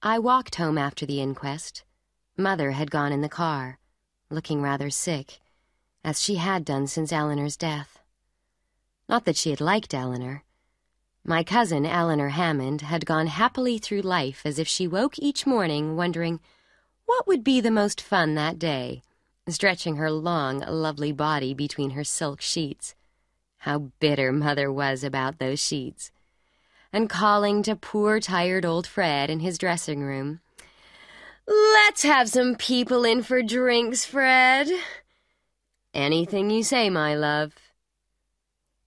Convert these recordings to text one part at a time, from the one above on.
I walked home after the inquest. Mother had gone in the car, looking rather sick, as she had done since Eleanor's death. Not that she had liked Eleanor. My cousin, Eleanor Hammond, had gone happily through life as if she woke each morning wondering what would be the most fun that day, stretching her long, lovely body between her silk sheets. How bitter Mother was about those sheets. And calling to poor, tired old Fred in his dressing room. "Let's have some people in for drinks, Fred." "Anything you say, my love."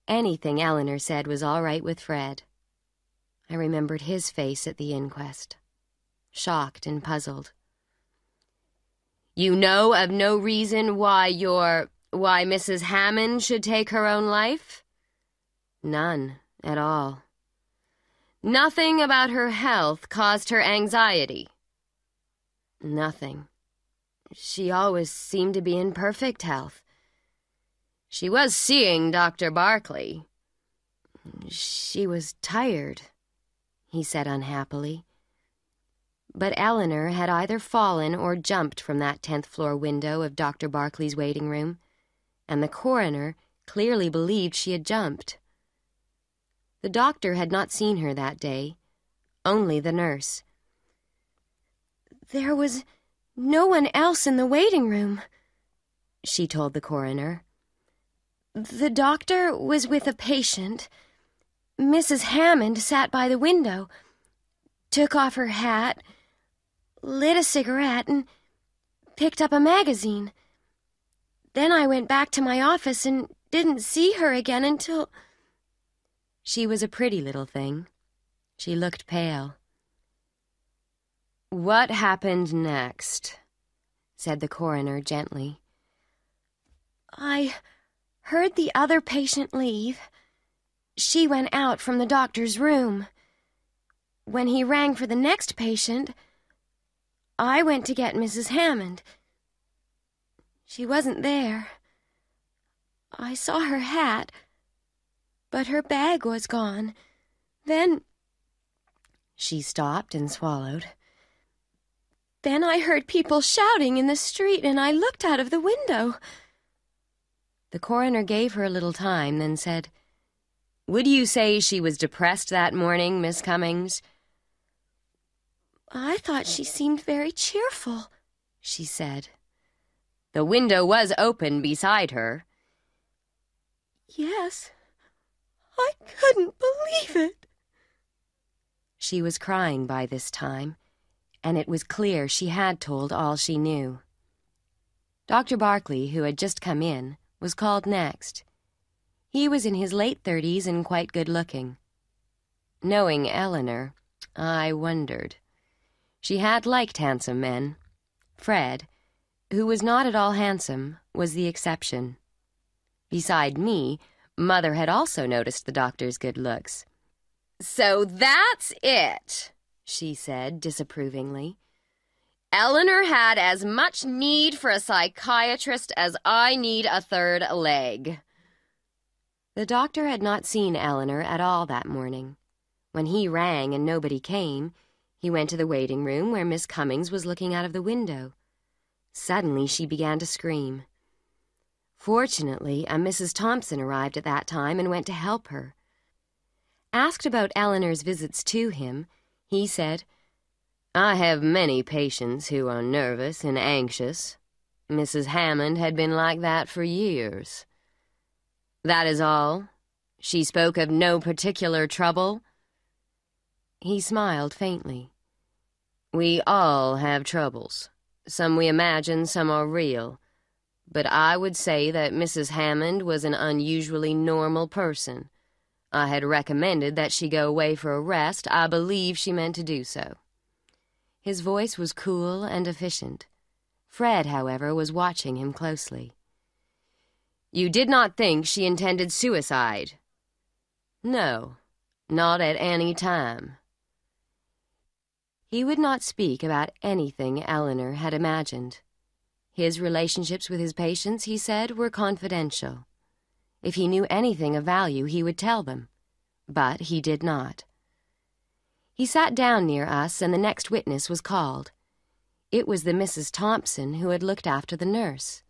Anything Eleanor said was all right with Fred. I remembered his face at the inquest, shocked and puzzled. "You know of no reason why Mrs. Hammond should take her own life?" "None at all." "Nothing about her health caused her anxiety?" "Nothing. She always seemed to be in perfect health." "She was seeing Dr. Barkley." "She was tired," he said unhappily. But Eleanor had either fallen or jumped from that 10th-floor window of Dr. Barkley's waiting room, and the coroner clearly believed she had jumped. The doctor had not seen her that day, only the nurse. "There was no one else in the waiting room," she told the coroner. "The doctor was with a patient. Mrs. Hammond sat by the window, took off her hat, lit a cigarette, and picked up a magazine. Then I went back to my office and didn't see her again until—" She was a pretty little thing. She looked pale. "What happened next?" said the coroner gently. "I heard the other patient leave. She went out from the doctor's room. When he rang for the next patient, I went to get Mrs. Hammond. She wasn't there. I saw her hat, but her bag was gone. Then—" She stopped and swallowed. "Then I heard people shouting in the street, and I looked out of the window." The coroner gave her a little time, then said, "Would you say she was depressed that morning, Miss Cummings?" "I thought she seemed very cheerful," she said. "The window was open beside her." "Yes, I couldn't believe it." She was crying by this time, and it was clear she had told all she knew. Dr. Barkley, who had just come in, was called next. He was in his late 30s and quite good-looking. Knowing Eleanor, I wondered. She had liked handsome men. Fred, who was not at all handsome, was the exception. Beside me, Mother had also noticed the doctor's good looks. "So that's it," she said disapprovingly. "Eleanor had as much need for a psychiatrist as I need a third leg." The doctor had not seen Eleanor at all that morning. When he rang and nobody came, he went to the waiting room where Miss Cummings was looking out of the window. Suddenly she began to scream. Fortunately, a Mrs. Thompson arrived at that time and went to help her. Asked about Eleanor's visits to him, he said, "I have many patients who are nervous and anxious. Mrs. Hammond had been like that for years." "That is all? She spoke of no particular trouble?" He smiled faintly. "We all have troubles. Some we imagine, some are real. But I would say that Mrs. Hammond was an unusually normal person. I had recommended that she go away for a rest. I believe she meant to do so." His voice was cool and efficient. Fred, however, was watching him closely. "You did not think she intended suicide?" "No, not at any time." He would not speak about anything Eleanor had imagined. His relationships with his patients, he said, were confidential. If he knew anything of value, he would tell them. But he did not. He sat down near us, and the next witness was called. It was the Mrs. Thompson who had looked after the nurse.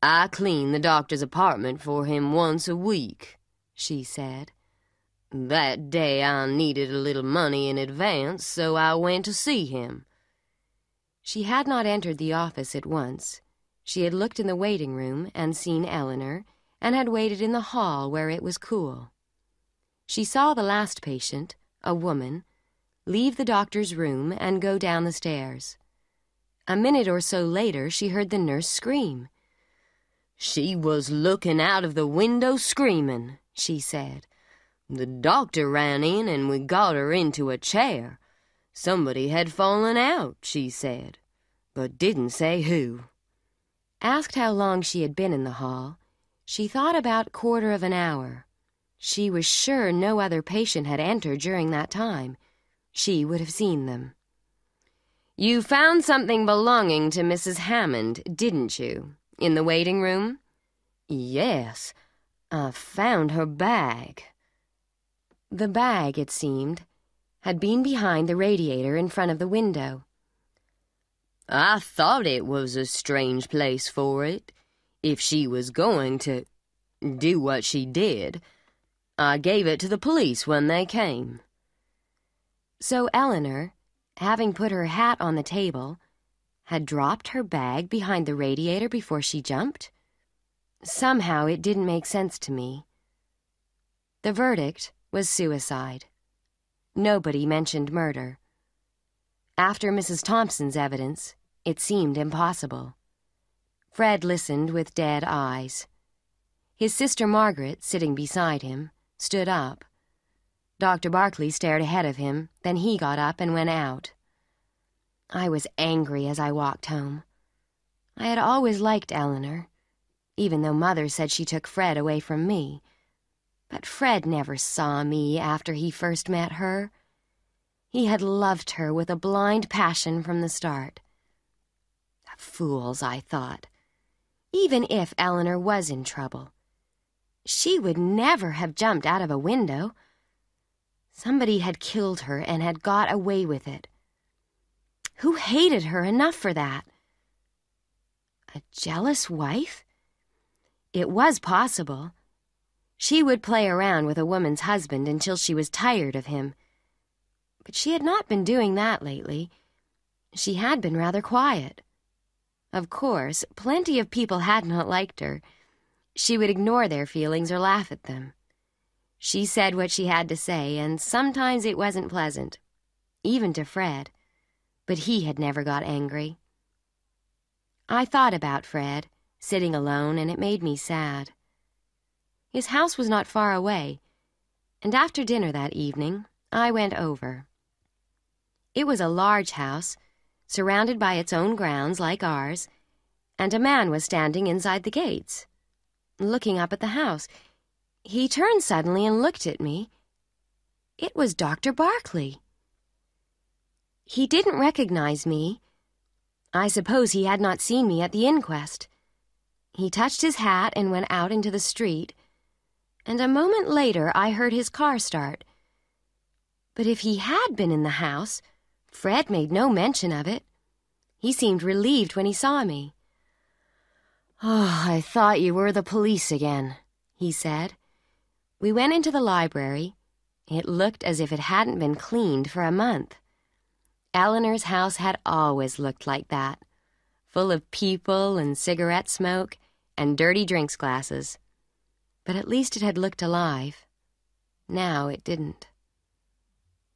"I clean the doctor's apartment for him once a week," she said. "That day I needed a little money in advance, so I went to see him." She had not entered the office at once. She had looked in the waiting room and seen Eleanor, and had waited in the hall where it was cool. She saw the last patient, a woman, leave the doctor's room and go down the stairs. A minute or so later, she heard the nurse scream. "She was looking out of the window screaming," she said. "The doctor ran in and we got her into a chair. Somebody had fallen out," she said, but didn't say who." Asked how long she had been in the hall, she thought about 1/4 of an hour. She was sure no other patient had entered during that time. She would have seen them. "You found something belonging to Mrs. Hammond, didn't you, in the waiting room?" "Yes, I found her bag." The bag, it seemed, had been behind the radiator in front of the window. "I thought it was a strange place for it, if she was going to do what she did. I gave it to the police when they came." So Eleanor, having put her hat on the table, had dropped her bag behind the radiator before she jumped? Somehow it didn't make sense to me. The verdict was suicide. Nobody mentioned murder. After Mrs. Thompson's evidence, it seemed impossible. Fred listened with dead eyes. His sister Margaret, sitting beside him, stood up. Dr. Barkley stared ahead of him, then he got up and went out. I was angry as I walked home. I had always liked Eleanor, even though Mother said she took Fred away from me. But Fred never saw me after he first met her. He had loved her with a blind passion from the start. Fools, I thought. Even if Eleanor was in trouble, she would never have jumped out of a window. Somebody had killed her and had got away with it. Who hated her enough for that? A jealous wife? It was possible. She would play around with a woman's husband until she was tired of him. But she had not been doing that lately. She had been rather quiet. Of course, plenty of people had not liked her. She would ignore their feelings or laugh at them. She said what she had to say, and sometimes it wasn't pleasant, even to Fred, but he had never got angry. I thought about Fred, sitting alone, and it made me sad. His house was not far away, and after dinner that evening, I went over. It was a large house, surrounded by its own grounds like ours, and a man was standing inside the gates, looking up at the house. He turned suddenly and looked at me. It was Dr. Barkley. He didn't recognize me. I suppose he had not seen me at the inquest. He touched his hat and went out into the street, and a moment later I heard his car start. But if he had been in the house, Fred made no mention of it. He seemed relieved when he saw me. "Oh, I thought you were the police again," he said. We went into the library. It looked as if it hadn't been cleaned for a month. Eleanor's house had always looked like that, full of people and cigarette smoke and dirty drinks glasses. But at least it had looked alive. Now it didn't.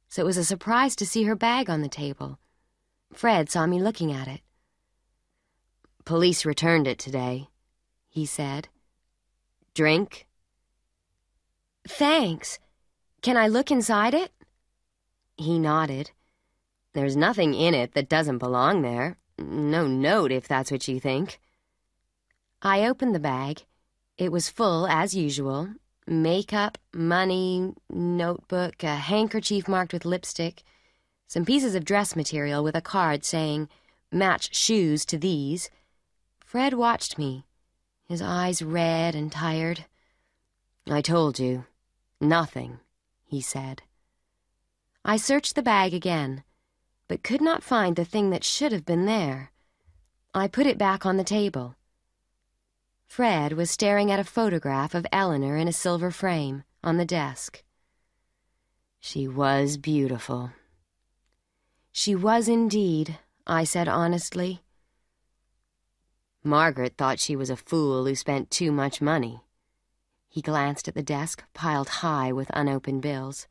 So it was a surprise to see her bag on the table. Fred saw me looking at it. "Police returned it today," he said. "Drink?" "Thanks. Can I look inside it?" He nodded. "There's nothing in it that doesn't belong there. No note, if that's what you think." I opened the bag. It was full, as usual. Makeup, money, notebook, a handkerchief marked with lipstick, some pieces of dress material with a card saying, "Match shoes to these." Fred watched me, his eyes red and tired. "I told you. Nothing," he said. I searched the bag again, but could not find the thing that should have been there. I put it back on the table. Fred was staring at a photograph of Eleanor in a silver frame on the desk. She was beautiful. She was indeed, I said honestly. Margaret thought she was a fool who spent too much money. He glanced at the desk, piled high with unopened bills.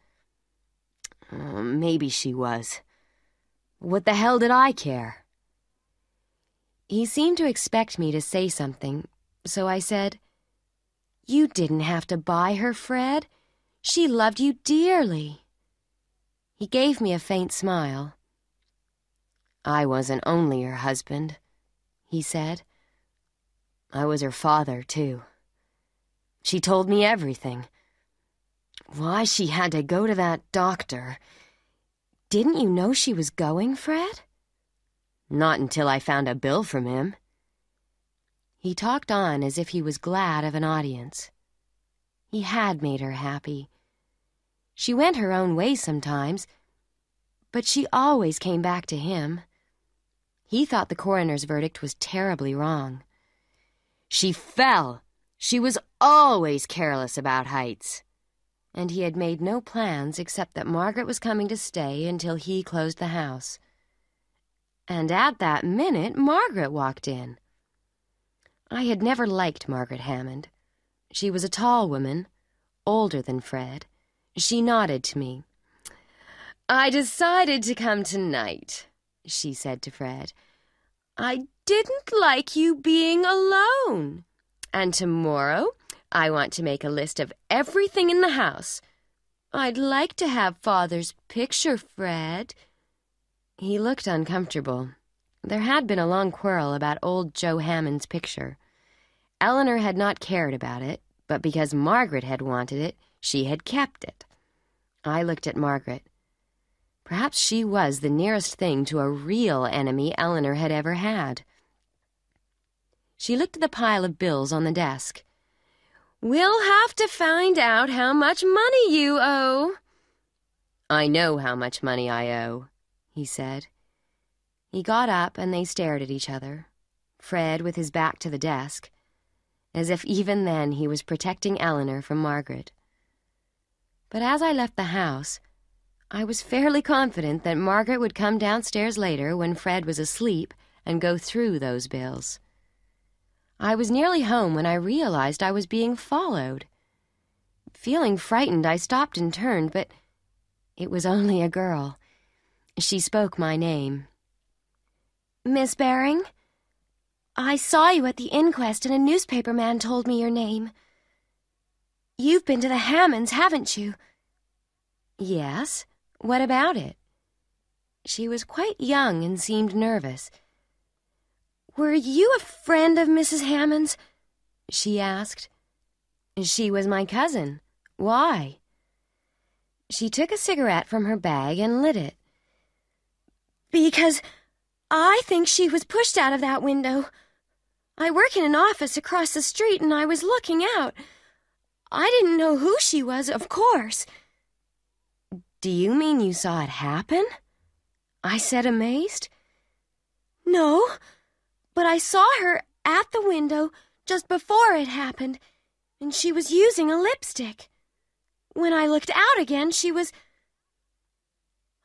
Maybe she was. What the hell did I care? He seemed to expect me to say something, so I said, "You didn't have to buy her, Fred. She loved you dearly." He gave me a faint smile. "I wasn't only her husband," he said. "I was her father, too. She told me everything. Why she had to go to that doctor. Didn't you know she was going, Fred?" "Not until I found a bill from him." He talked on as if he was glad of an audience. He had made her happy. She went her own way sometimes, but she always came back to him. He thought the coroner's verdict was terribly wrong. She fell. She was always careless about heights. And he had made no plans except that Margaret was coming to stay until he closed the house. And at that minute, Margaret walked in. I had never liked Margaret Hammond. She was a tall woman, older than Fred. She nodded to me. "I decided to come tonight," she said to Fred. "I didn't like you being alone. And tomorrow, I want to make a list of everything in the house. I'd like to have Father's picture, Fred." He looked uncomfortable. There had been a long quarrel about old Joe Hammond's picture. Eleanor had not cared about it, but because Margaret had wanted it, she had kept it. I looked at Margaret. Perhaps she was the nearest thing to a real enemy Eleanor had ever had. She looked at the pile of bills on the desk. "We'll have to find out how much money you owe." "I know how much money I owe," he said. He got up and they stared at each other, Fred with his back to the desk, as if even then he was protecting Eleanor from Margaret. But as I left the house, I was fairly confident that Margaret would come downstairs later when Fred was asleep and go through those bills. I was nearly home when I realized I was being followed. Feeling frightened, I stopped and turned, but it was only a girl. She spoke my name. "Miss Baring? I saw you at the inquest and a newspaper man told me your name. You've been to the Hammonds, haven't you?" "Yes. What about it?" She was quite young and seemed nervous. "Were you a friend of Mrs. Hammond's?" she asked. "She was my cousin. Why?" She took a cigarette from her bag and lit it. "Because I think she was pushed out of that window. I work in an office across the street and I was looking out. I didn't know who she was, of course." "Do you mean you saw it happen?" I said, amazed. "No, but I saw her at the window just before it happened, and she was using a lipstick. When I looked out again, she was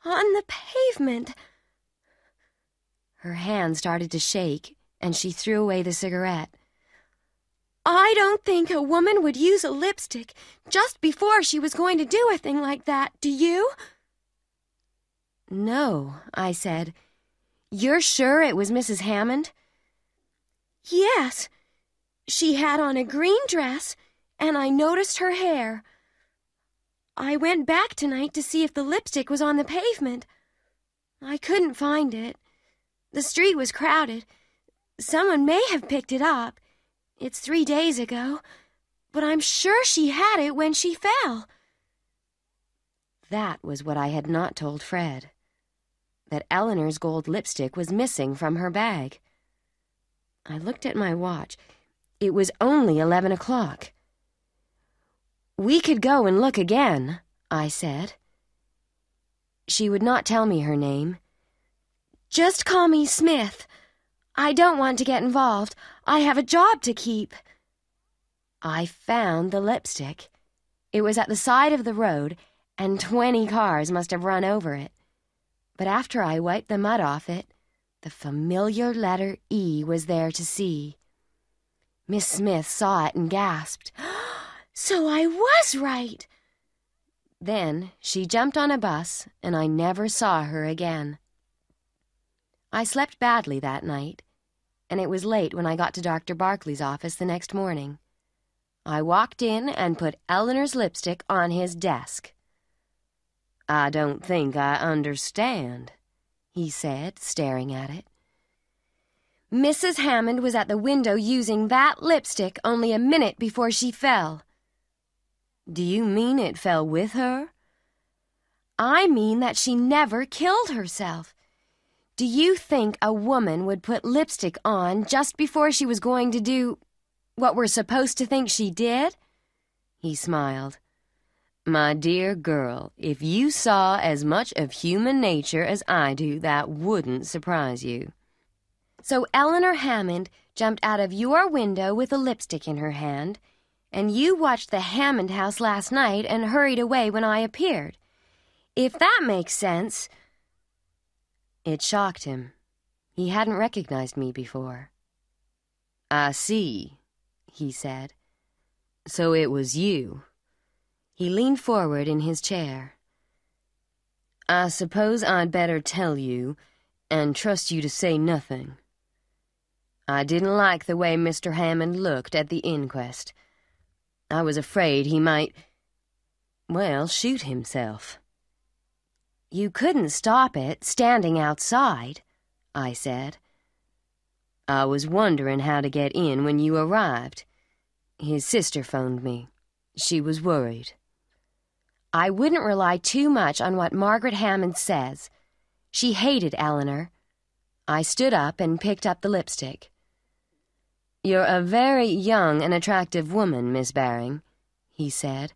on the pavement." Her hand started to shake, and she threw away the cigarette. "I don't think a woman would use a lipstick just before she was going to do a thing like that, do you?" "No," I said. "You're sure it was Mrs. Hammond?" "Yes. She had on a green dress, and I noticed her hair. I went back tonight to see if the lipstick was on the pavement. I couldn't find it. The street was crowded. Someone may have picked it up. It's 3 days ago, but I'm sure she had it when she fell." That was what I had not told Fred, that Eleanor's gold lipstick was missing from her bag. I looked at my watch. It was only 11 o'clock. "We could go and look again," I said. She would not tell me her name. "Just call me Smith. I don't want to get involved. I have a job to keep." I found the lipstick. It was at the side of the road, and 20 cars must have run over it. But after I wiped the mud off it, the familiar letter E was there to see. Miss Smith saw it and gasped, "So I was right!" Then she jumped on a bus, and I never saw her again. I slept badly that night, and it was late when I got to Dr. Barkley's office the next morning. I walked in and put Eleanor's lipstick on his desk. "I don't think I understand," he said, staring at it. "Mrs. Hammond was at the window using that lipstick only a minute before she fell." "Do you mean it fell with her?" "I mean that she never killed herself. Do you think a woman would put lipstick on just before she was going to do what we're supposed to think she did?" He smiled. "My dear girl, if you saw as much of human nature as I do, that wouldn't surprise you." "So Eleanor Hammond jumped out of your window with a lipstick in her hand, and you watched the Hammond house last night and hurried away when I appeared. If that makes sense—" It shocked him. He hadn't recognized me before. "I see," he said. "So it was you." He leaned forward in his chair. "I suppose I'd better tell you, and trust you to say nothing. I didn't like the way Mr. Hammond looked at the inquest. I was afraid he might, well, shoot himself." "You couldn't stop it, standing outside," I said. "I was wondering how to get in when you arrived. His sister phoned me. She was worried." "I wouldn't rely too much on what Margaret Hammond says. She hated Eleanor." I stood up and picked up the lipstick. "You're a very young and attractive woman, Miss Baring," he said.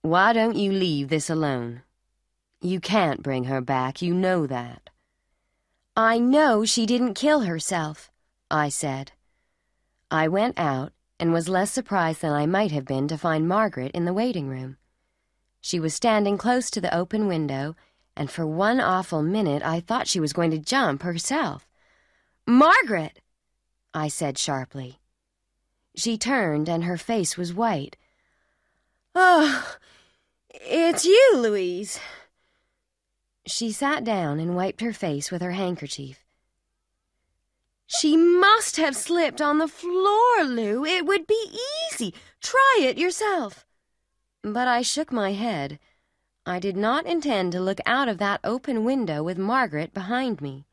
"Why don't you leave this alone? You can't bring her back, you know that." "I know she didn't kill herself," I said. I went out and was less surprised than I might have been to find Margaret in the waiting room. She was standing close to the open window, and for one awful minute I thought she was going to jump herself. "Margaret!" I said sharply. She turned, and her face was white. "Oh, it's you, Louise." She sat down and wiped her face with her handkerchief. "She must have slipped on the floor, Lou. It would be easy. Try it yourself." But I shook my head. I did not intend to look out of that open window with Margaret behind me.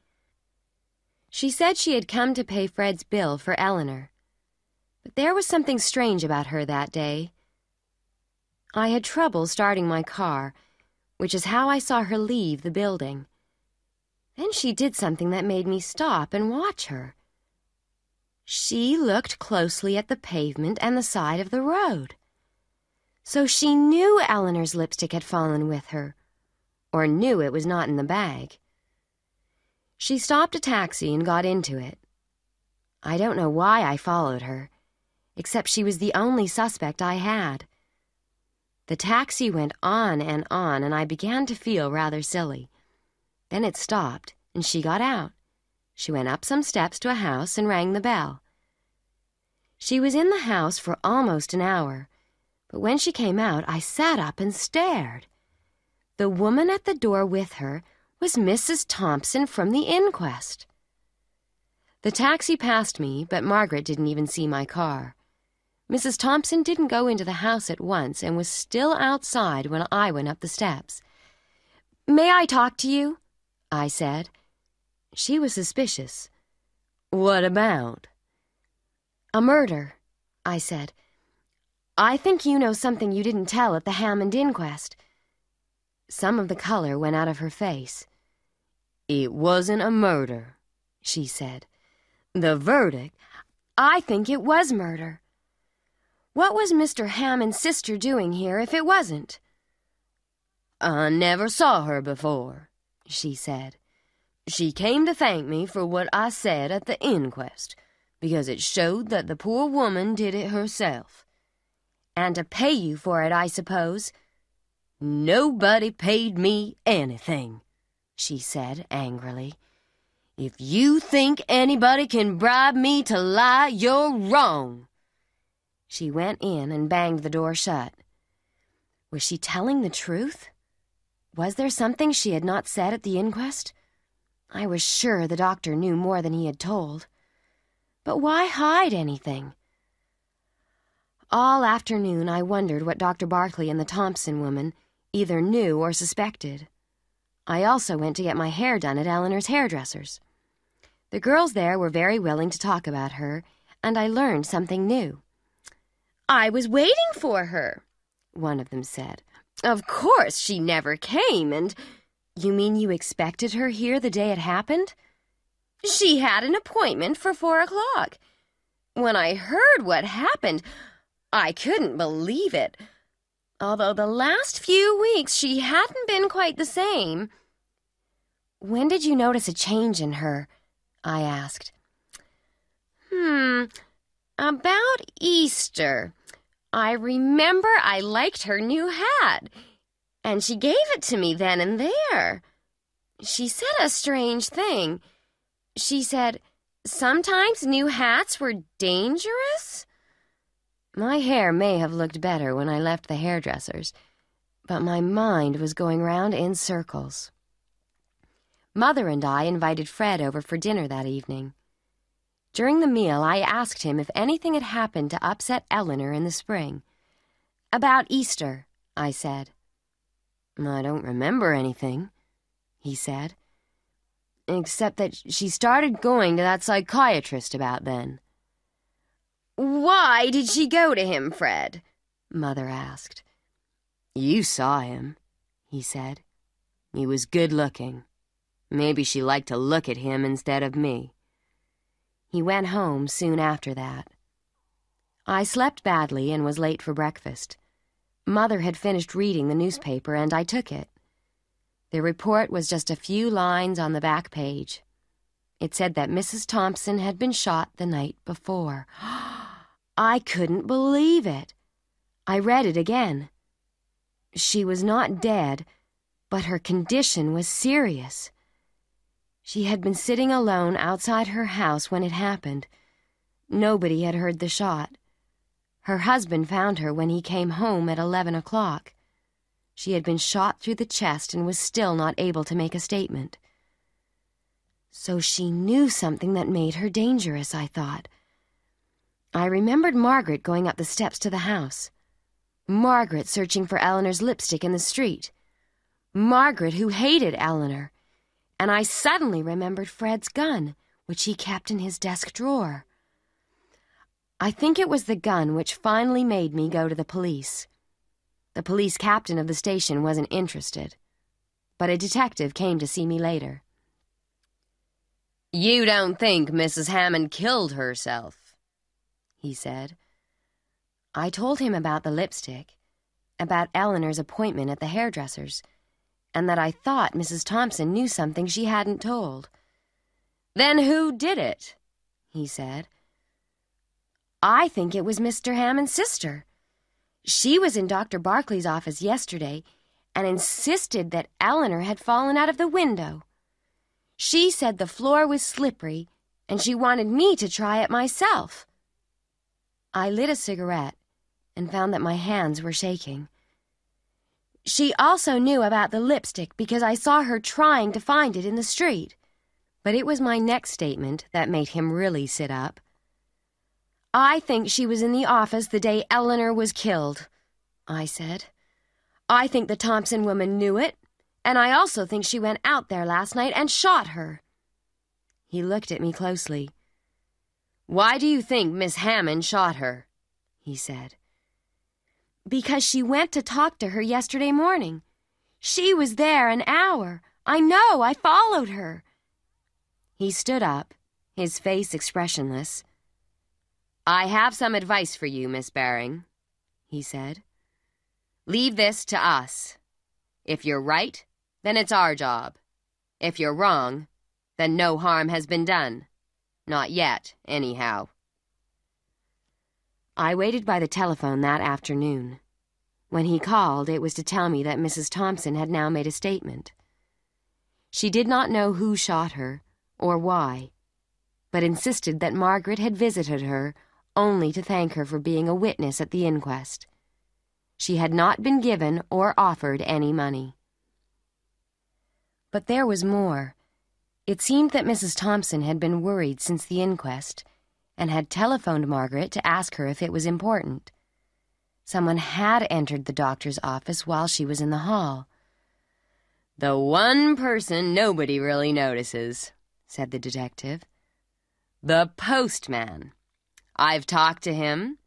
She said she had come to pay Fred's bill for Eleanor. But there was something strange about her that day. I had trouble starting my car, which is how I saw her leave the building. Then she did something that made me stop and watch her. She looked closely at the pavement and the side of the road. So she knew Eleanor's lipstick had fallen with her, or knew it was not in the bag. She stopped a taxi and got into it. I don't know why I followed her, except she was the only suspect I had. The taxi went on, and I began to feel rather silly. Then it stopped, and she got out. She went up some steps to a house and rang the bell. She was in the house for almost an hour, but when she came out, I sat up and stared. The woman at the door with her was Mrs. Thompson from the inquest. The taxi passed me, but Margaret didn't even see my car. Mrs. Thompson didn't go into the house at once and was still outside when I went up the steps. "May I talk to you?" I said. She was suspicious. "What about?" "A murder," I said. "I think you know something you didn't tell at the Hammond inquest." Some of the color went out of her face. "It wasn't a murder," she said. "The verdict—" "I think it was murder. What was Mr. Hammond's sister doing here if it wasn't?" "I never saw her before," she said. "She came to thank me for what I said at the inquest, because it showed that the poor woman did it herself." "And to pay you for it, I suppose." "Nobody paid me anything," she said angrily. "If you think anybody can bribe me to lie, you're wrong." She went in and banged the door shut. Was she telling the truth? Was there something she had not said at the inquest? I was sure the doctor knew more than he had told. But why hide anything? All afternoon I wondered what Dr. Barkley and the Thompson woman either knew or suspected. I also went to get my hair done at Eleanor's hairdresser's. The girls there were very willing to talk about her, and I learned something new. "I was waiting for her," one of them said. "Of course she never came, and—" "You mean you expected her here the day it happened?" "She had an appointment for 4 o'clock. When I heard what happened, I couldn't believe it. Although the last few weeks she hadn't been quite the same." "When did you notice a change in her?" I asked. About Easter. I remember I liked her new hat, and she gave it to me then and there. She said a strange thing. She said, sometimes new hats were dangerous." My hair may have looked better when I left the hairdresser's, but my mind was going round in circles. Mother and I invited Fred over for dinner that evening. During the meal, I asked him if anything had happened to upset Eleanor in the spring. "About Easter," I said. "I don't remember anything," he said, "except that she started going to that psychiatrist about then." "Why did she go to him, Fred?" Mother asked. "You saw him," he said. "He was good-looking. Maybe she liked to look at him instead of me." He went home soon after that. I slept badly and was late for breakfast. Mother had finished reading the newspaper, and I took it. The report was just a few lines on the back page. It said that Mrs. Thompson had been shot the night before. I couldn't believe it. I read it again. She was not dead, but her condition was serious. She had been sitting alone outside her house when it happened. Nobody had heard the shot. Her husband found her when he came home at 11 o'clock. She had been shot through the chest and was still not able to make a statement. So she knew something that made her dangerous, I thought. I remembered Margaret going up the steps to the house. Margaret searching for Eleanor's lipstick in the street. Margaret who hated Eleanor. And I suddenly remembered Fred's gun, which he kept in his desk drawer. I think it was the gun which finally made me go to the police. The police captain of the station wasn't interested, but a detective came to see me later. "You don't think Mrs. Hammond killed herself?" he said. I told him about the lipstick, about Eleanor's appointment at the hairdresser's, and that I thought Mrs. Thompson knew something she hadn't told. "Then who did it?" he said. "I think it was Mr. Hammond's sister. She was in Dr. Barkley's office yesterday and insisted that Eleanor had fallen out of the window. She said the floor was slippery, and she wanted me to try it myself." I lit a cigarette and found that my hands were shaking. She also knew about the lipstick because I saw her trying to find it in the street. But it was my next statement that made him really sit up. "I think she was in the office the day Eleanor was killed," I said. "I think the Thompson woman knew it, and I also think she went out there last night and shot her." He looked at me closely. "Why do you think Miss Hammond shot her?" he said. "Because she went to talk to her yesterday morning. She was there an hour. I know, I followed her." He stood up, his face expressionless. "I have some advice for you, Miss Baring," he said. "Leave this to us." If you're right, then it's our job. If you're wrong, then no harm has been done. Not yet, anyhow. I waited by the telephone that afternoon. When he called, it was to tell me that Mrs. Thompson had now made a statement. She did not know who shot her, or why, but insisted that Margaret had visited her only to thank her for being a witness at the inquest. She had not been given or offered any money. But there was more. It seemed that Mrs. Thompson had been worried since the inquest and had telephoned Margaret to ask her if it was important. Someone had entered the doctor's office while she was in the hall. "The one person nobody really notices," said the detective. "The postman. I've talked to him.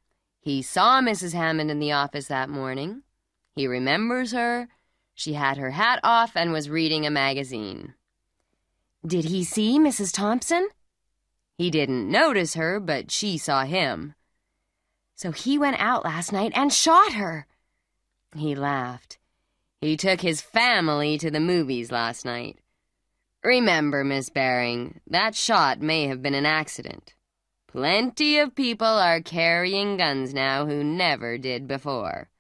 He saw Mrs. Hammond in the office that morning. He remembers her. She had her hat off and was reading a magazine." "Did he see Mrs. Thompson?" "He didn't notice her, but she saw him." "So he went out last night and shot her." He laughed. "He took his family to the movies last night. Remember, Miss Baring, that shot may have been an accident. Plenty of people are carrying guns now who never did before."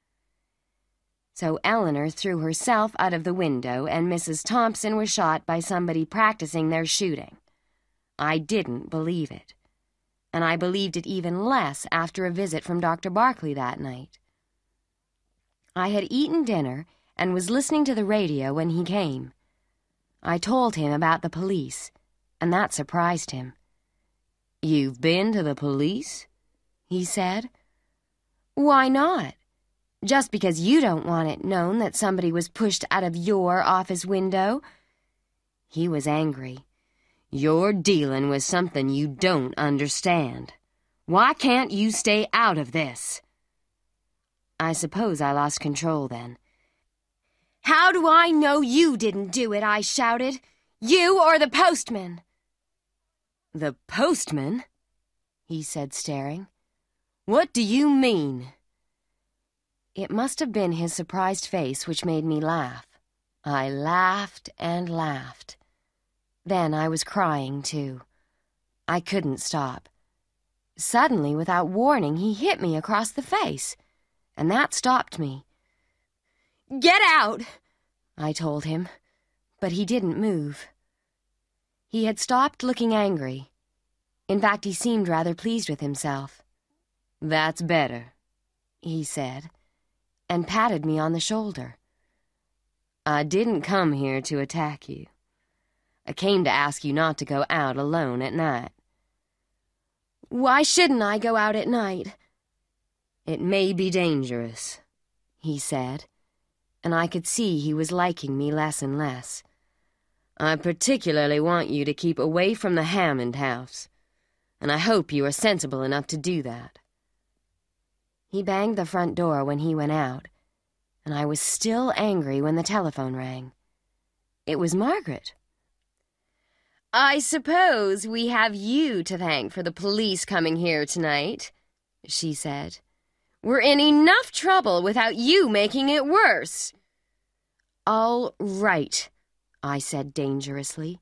So Eleanor threw herself out of the window and Mrs. Thompson was shot by somebody practicing their shooting. I didn't believe it. And I believed it even less after a visit from Dr. Barkley that night. I had eaten dinner and was listening to the radio when he came. I told him about the police, and that surprised him. "You've been to the police?" he said. "Why not? Just because you don't want it known that somebody was pushed out of your office window." He was angry. "You're dealing with something you don't understand. Why can't you stay out of this?" I suppose I lost control then. "How do I know you didn't do it?" I shouted. "You or the postman?" "The postman?" he said, staring. "What do you mean?" It must have been his surprised face which made me laugh. I laughed and laughed. Then I was crying, too. I couldn't stop. Suddenly, without warning, he hit me across the face, and that stopped me. "Get out!" I told him, but he didn't move. He had stopped looking angry. In fact, he seemed rather pleased with himself. "That's better," he said, and patted me on the shoulder. "I didn't come here to attack you. I came to ask you not to go out alone at night." "Why shouldn't I go out at night?" "It may be dangerous," he said, and I could see he was liking me less and less. "I particularly want you to keep away from the Hammond house, and I hope you are sensible enough to do that." He banged the front door when he went out, and I was still angry when the telephone rang. It was Margaret. "I suppose we have you to thank for the police coming here tonight," she said. "We're in enough trouble without you making it worse." "All right," I said dangerously.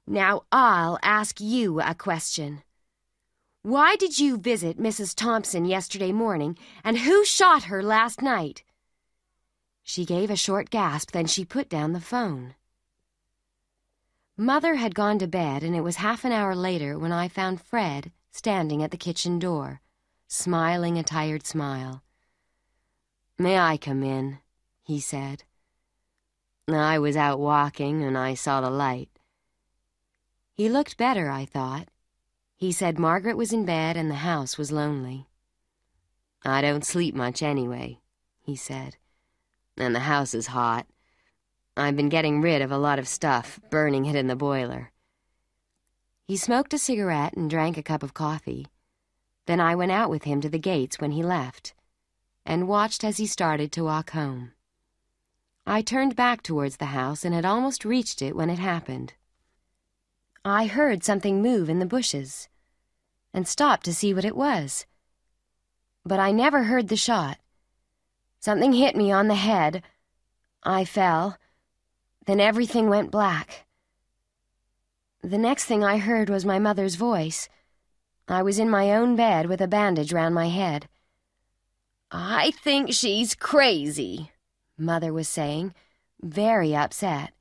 "Now I'll ask you a question. Why did you visit Mrs. Thompson yesterday morning, and who shot her last night?" She gave a short gasp, then she put down the phone. Mother had gone to bed, and it was half an hour later when I found Fred standing at the kitchen door, smiling a tired smile. "May I come in?" he said. "I was out walking, and I saw the light." He looked better, I thought. He said Margaret was in bed and the house was lonely. "I don't sleep much anyway," he said, "and the house is hot. I've been getting rid of a lot of stuff, burning it in the boiler." He smoked a cigarette and drank a cup of coffee. Then I went out with him to the gates when he left, and watched as he started to walk home. I turned back towards the house and had almost reached it when it happened. I heard something move in the bushes, and stopped to see what it was. But I never heard the shot. Something hit me on the head. I fell. Then everything went black. The next thing I heard was my mother's voice. I was in my own bed with a bandage round my head. "I think she's crazy," Mother was saying, very upset.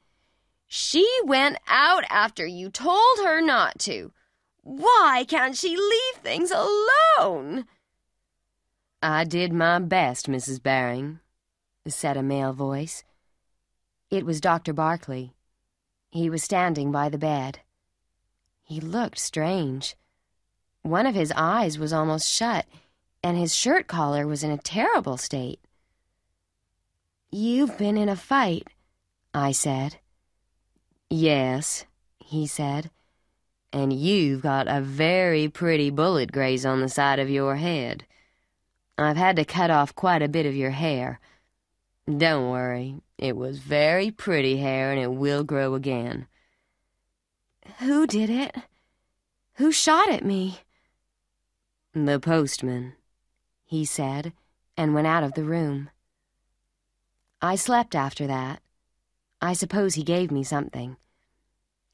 "She went out after you told her not to. Why can't she leave things alone?" "I did my best, Mrs. Baring," said a male voice. It was Dr. Barkley. He was standing by the bed. He looked strange. One of his eyes was almost shut, and his shirt collar was in a terrible state. "You've been in a fight," I said. "Yes," he said, "and you've got a very pretty bullet graze on the side of your head. I've had to cut off quite a bit of your hair. Don't worry, it was very pretty hair and it will grow again." "Who did it? Who shot at me?" "The postman," he said, and went out of the room. I slept after that. I suppose he gave me something.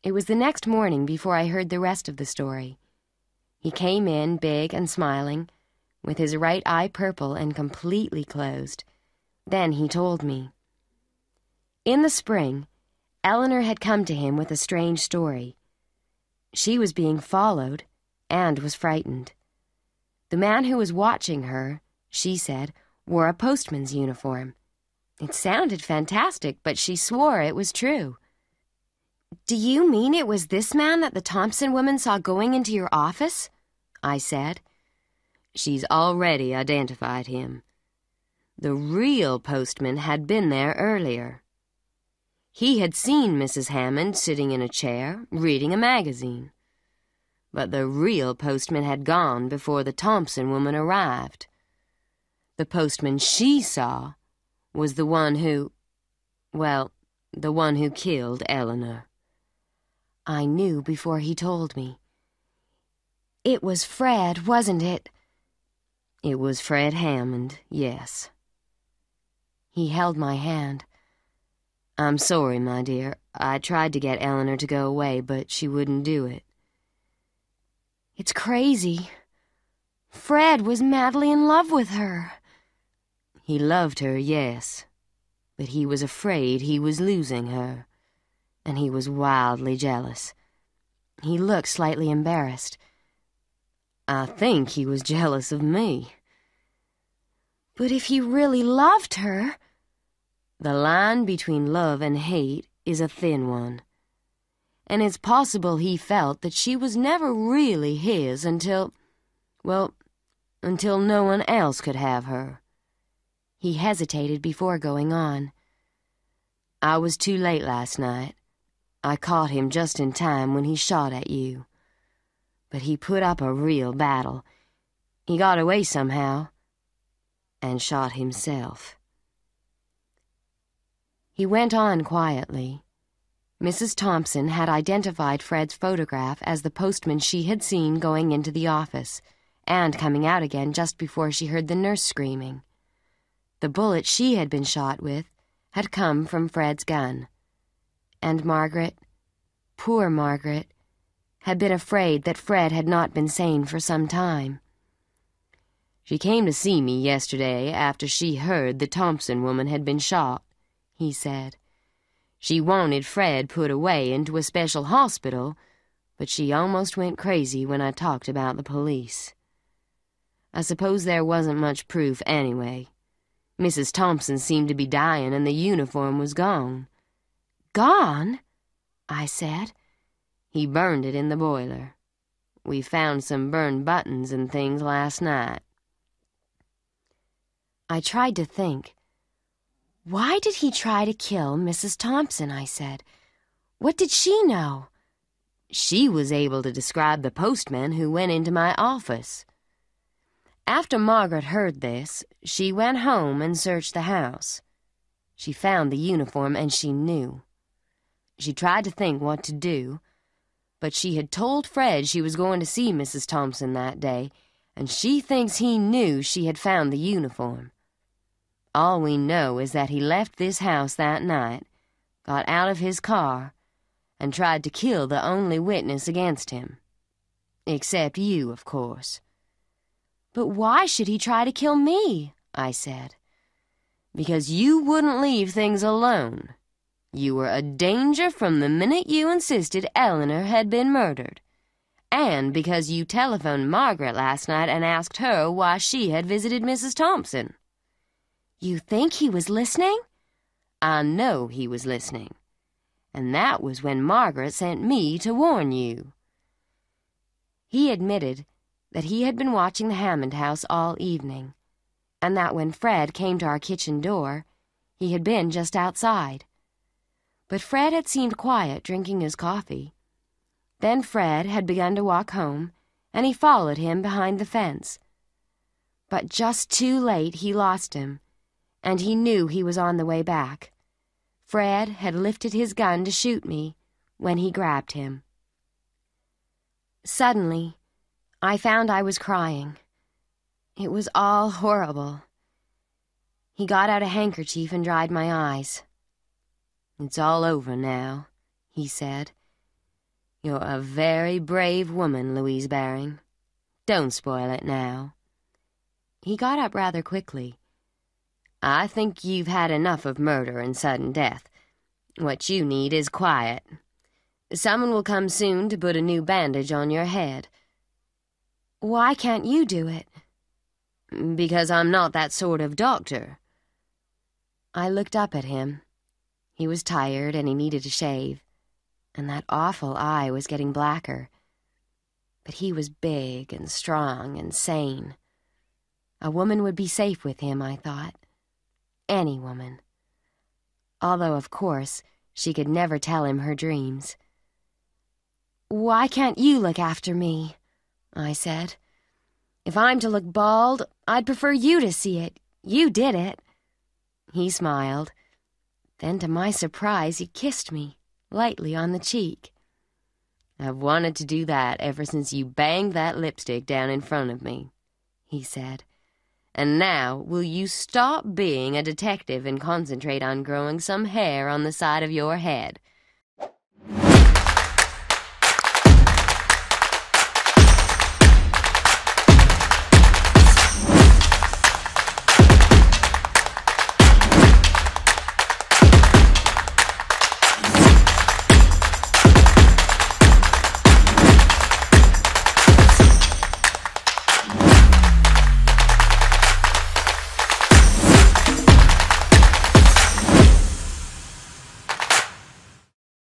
It was the next morning before I heard the rest of the story. He came in big and smiling, with his right eye purple and completely closed. Then he told me. In the spring, Eleanor had come to him with a strange story. She was being followed and was frightened. The man who was watching her, she said, wore a postman's uniform. It sounded fantastic, but she swore it was true. "Do you mean it was this man that the Thompson woman saw going into your office?" I said. "She's already identified him. The real postman had been there earlier. He had seen Mrs. Hammond sitting in a chair, reading a magazine. But the real postman had gone before the Thompson woman arrived. The postman she saw was the one who killed Eleanor." I knew before he told me. "It was Fred, wasn't it?" "It was Fred Hammond, yes." He held my hand. "I'm sorry, my dear. I tried to get Eleanor to go away, but she wouldn't do it." "It's crazy. Fred was madly in love with her." "He loved her, yes, but he was afraid he was losing her, and he was wildly jealous. He looked slightly embarrassed. I think he was jealous of me." "But if he really loved her—" "The line between love and hate is a thin one, and it's possible he felt that she was never really his until no one else could have her." He hesitated before going on. "I was too late last night. I caught him just in time when he shot at you. But he put up a real battle. He got away somehow and shot himself." He went on quietly. Mrs. Thompson had identified Fred's photograph as the postman she had seen going into the office and coming out again just before she heard the nurse screaming. The bullet she had been shot with had come from Fred's gun. And Margaret, poor Margaret, had been afraid that Fred had not been sane for some time. "She came to see me yesterday after she heard the Thompson woman had been shot," he said. "She wanted Fred put away into a special hospital, but she almost went crazy when I talked about the police. I suppose there wasn't much proof anyway. Mrs. Thompson seemed to be dying and the uniform was gone." "Gone?" I said. "He burned it in the boiler. We found some burned buttons and things last night." I tried to think. "Why did he try to kill Mrs. Thompson?" I said. "What did she know?" "She was able to describe the postman who went into my office." After Margaret heard this, she went home and searched the house. She found the uniform and she knew. She tried to think what to do, but she had told Fred she was going to see Mrs. Thompson that day, and she thinks he knew she had found the uniform. All we know is that he left this house that night, got out of his car, and tried to kill the only witness against him. Except you, of course. But why should he try to kill me? I said. Because you wouldn't leave things alone. You were a danger from the minute you insisted Eleanor had been murdered. And because you telephoned Margaret last night and asked her why she had visited Mrs. Thompson. You think he was listening? I know he was listening. And that was when Margaret sent me to warn you. He admitted that he had been watching the Hammond house all evening, and that when Fred came to our kitchen door, he had been just outside. But Fred had seemed quiet drinking his coffee. Then Fred had begun to walk home, and he followed him behind the fence. But just too late he lost him, and he knew he was on the way back. Fred had lifted his gun to shoot me when he grabbed him. Suddenly, I found I was crying. It was all horrible. He got out a handkerchief and dried my eyes. "It's all over now," he said. "You're a very brave woman, Louise Baring. Don't spoil it now." He got up rather quickly. "I think you've had enough of murder and sudden death. What you need is quiet. Someone will come soon to put a new bandage on your head." "Why can't you do it?" "Because I'm not that sort of doctor." I looked up at him. He was tired and he needed a shave, and that awful eye was getting blacker. But he was big and strong and sane. A woman would be safe with him, I thought. Any woman. Although, of course, she could never tell him her dreams. "Why can't you look after me?" I said. "If I'm to look bald, I'd prefer you to see it. You did it." He smiled. Then, to my surprise, he kissed me, lightly on the cheek. "I've wanted to do that ever since you banged that lipstick down in front of me," he said. "And now, will you stop being a detective and concentrate on growing some hair on the side of your head?